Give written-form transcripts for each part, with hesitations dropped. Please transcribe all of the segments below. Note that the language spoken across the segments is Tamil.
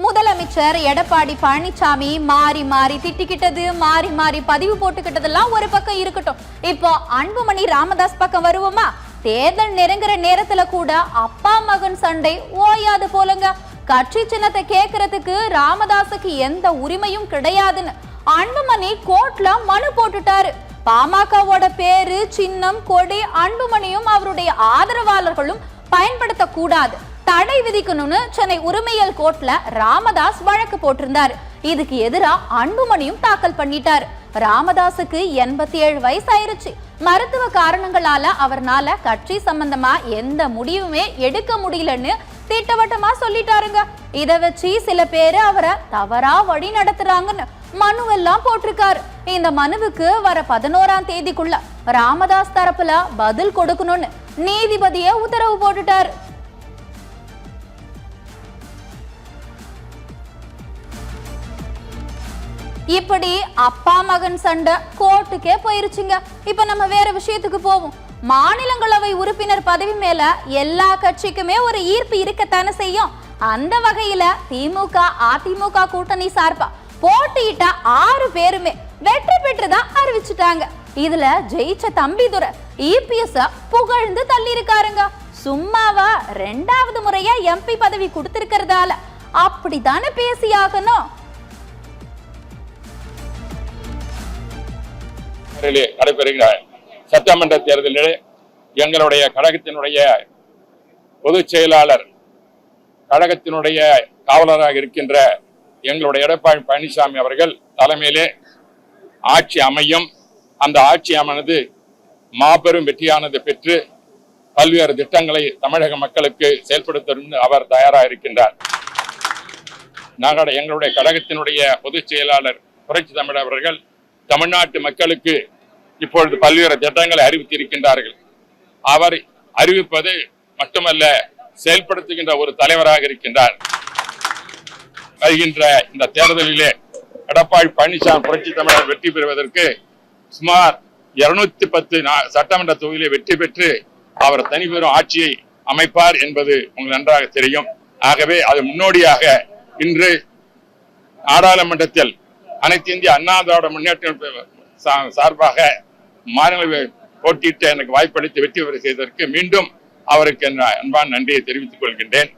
முதலமைச்சர் எடப்பாடி பழனிசாமி மாறி மாறி திட்டிக்கிட்டது, மாறி மாறி பதிவு போட்டுக்கிட்டதெல்லாம் ஒரு பக்கம் இருக்கட்டும். இப்போ அன்புமணி ராமதாஸ் பக்கம் வருவோமா? தேர்தல் நெருங்குற நேரத்துல கூட அப்பா மகன் சண்டை ஓயாது போலங்க. கட்சி சின்னத்தை கேட்கறதுக்கு ராமதாஸுக்கு எந்த உரிமையும் கிடையாதுன்னு அன்புமணி கோர்ட்ல மனு போட்டுட்டாரு. பாமகவோட பேரு, சின்னம், கொடி அன்புமணியும் அவருடைய ஆதரவாளர்களும் பயன்படுத்த கூடாது, தடை விதிக்கணும்னு சென்னை உரிமையல் கோர்ட்ல ராமதாஸ் வழக்கு போட்டிருந்தாரு. இதுக்கு எதிரா அன்புமணியும் தாக்கல் பண்ணிட்டாரு. ராமதாஸுக்கு 87 வயசு ஆயிருச்சு. மருத்துவ காரணங்களால அவர்னால கட்சி சம்பந்தமா எந்த முடிவுமே எடுக்க முடியலன்னு திட்டவட்டமா சொல்லிட்டாருங்க. இத வச்சு சில பேரு அவரை தவறா வழி நடத்துறாங்கன்னு மனுவெல்லாம் போட்டிருக்காரு. இந்த மனுவுக்கு வர 11ஆம் தேதிக்குள்ள ராமதாஸ் தரப்புல பதில் கொடுக்கணும்னு நீதிபதியே உத்தரவு போட்டுட்டாரு. இப்படி அப்பா மகன் சண்டை கோர்ட்டுக்கே போயிருச்சுங்க. இப்ப நம்ம வேற விஷயத்துக்கு போவோம். மாநிலங்களவை உறுப்பினர் பதவி மேல எல்லா கட்சிக்குமே ஒரு ஈர்ப்பு இருக்கத்தானே செய்யும். அந்த வகையில திமுக அதிமுக கூட்டணி சார்பா போட்டியிட்ட 6 பேருமே வெற்றி பெற்றுதான் அறிவிச்சுட்டாங்க. இதுல ஜெயிச்ச தம்பிதுரை இபிஎஸ் புகழ்ந்து தள்ளி இருக்காருங்க. சும்மாவா 2வது முறையா எம்பி பதவி கொடுத்திருக்கிறதால அப்படித்தானே பேசியாகணும். நடைபெறுகிற சட்டமன்ற தேர்தலில் எங்களுடைய கழகத்தினுடைய பொதுச் செயலாளர், கழகத்தினுடைய காவலராக இருக்கின்ற எங்களுடைய எடப்பாடி பழனிசாமி அவர்கள் தலைமையிலே ஆட்சி அமையும். அந்த ஆட்சி அமைனது மாபெரும் வெற்றியானது பெற்று பல்வேறு திட்டங்களை தமிழக மக்களுக்கு செயல்படுத்த அவர் தயாராக இருக்கின்றார். நாங்கள் எங்களுடைய கழகத்தினுடைய பொதுச் செயலாளர் புரட்சி தமிழர் அவர்கள் தமிழ்நாட்டு மக்களுக்கு இப்பொழுது பல்வேறு திட்டங்களை அறிவித்திருக்கின்றார்கள். அவர் அறிவிப்பது மட்டுமல்ல, செயல்படுத்துகின்ற ஒரு தலைவராக இருக்கின்றார். வருகின்ற இந்த தேர்தலிலே எடப்பாடி பழனிசாமி புரட்சி தமிழர் வெற்றி பெறுவதற்கு சுமார் 210 சட்டமன்ற தொகுதியிலே வெற்றி பெற்று அவர் தனிபெறும் ஆட்சியை அமைப்பார் என்பது உங்களுக்கு நன்றாக தெரியும். ஆகவே அது முன்னோடியாக இன்று நாடாளுமன்றத்தில் அனைத்து இந்திய அண்ணா திராவிட முன்னேற்ற சார்பாக மாநில போட்டியிட்டு எனக்கு வாய்ப்பளித்து வெற்றி பெற செய்ததற்கு மீண்டும் அவருக்கு அன்பான நன்றியை தெரிவித்துக் கொள்கின்றேன்.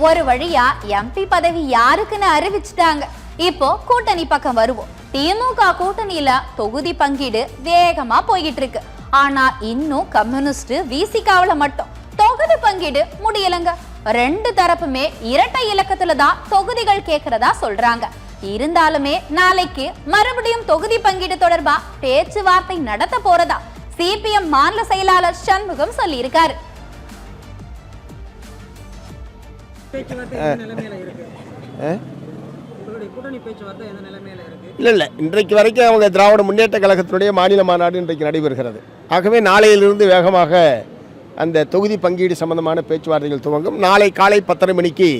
ஒரு வழியா எம்பி பதவி யாருக்குன்னு அறிவிச்சுட்டாங்க. இப்போ கூட்டணி பக்கம் வருவோம். திமுக கூட்டணியில தொகுதி பங்கீடு வேகமா போயிட்டு இருக்கு. ஆனா இன்னும் கம்யூனிஸ்ட் விசிகாவுல மட்டும் தொகுதி பங்கீடு முடியலங்க. 2 தரப்புமே இரட்டை இலக்கத்துல தான் தொகுதிகள் கேட்கறதா சொல்றாங்க. இருந்தாலுமே நாளைக்கு மறுபடியும் தொகுதி பங்கீடு தொடர்பா பேச்சுவார்த்தை நடத்த போறதா சிபிஎம் மாநில செயலாளர் சண்முகம் சொல்லி இருக்காரு. இல்ல இன்றைக்கு வரைக்கும் அவங்க திராவிட முன்னேற்ற கழகத்தினுடைய மாநில மாநாடு இன்றைக்கு நடைபெறுகிறது. ஆகவே நாளையிலிருந்து வேகமாக அந்த தொகுதி பங்கீடு சம்பந்தமான பேச்சுவார்த்தைகள் துவங்கும். நாளை காலை 10:30 மணிக்கு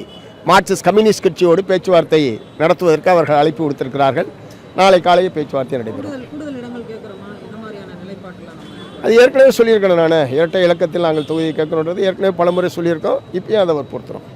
மார்க்சிஸ்ட் கம்யூனிஸ்ட் கட்சியோடு பேச்சுவார்த்தை நடத்துவதற்கு அவர்கள் அழைப்பு கொடுத்திருக்கிறார்கள். நாளை காலையே பேச்சுவார்த்தை நடைபெறும். அது ஏற்கனவே சொல்லியிருக்கேன். நான் இரட்டை இலக்கத்தில் நாங்கள் தொகுதியை கேட்கணுன்றது ஏற்கனவே பலமுறை சொல்லியிருக்கோம். இப்பயும் அதை பொறுத்துறோம்.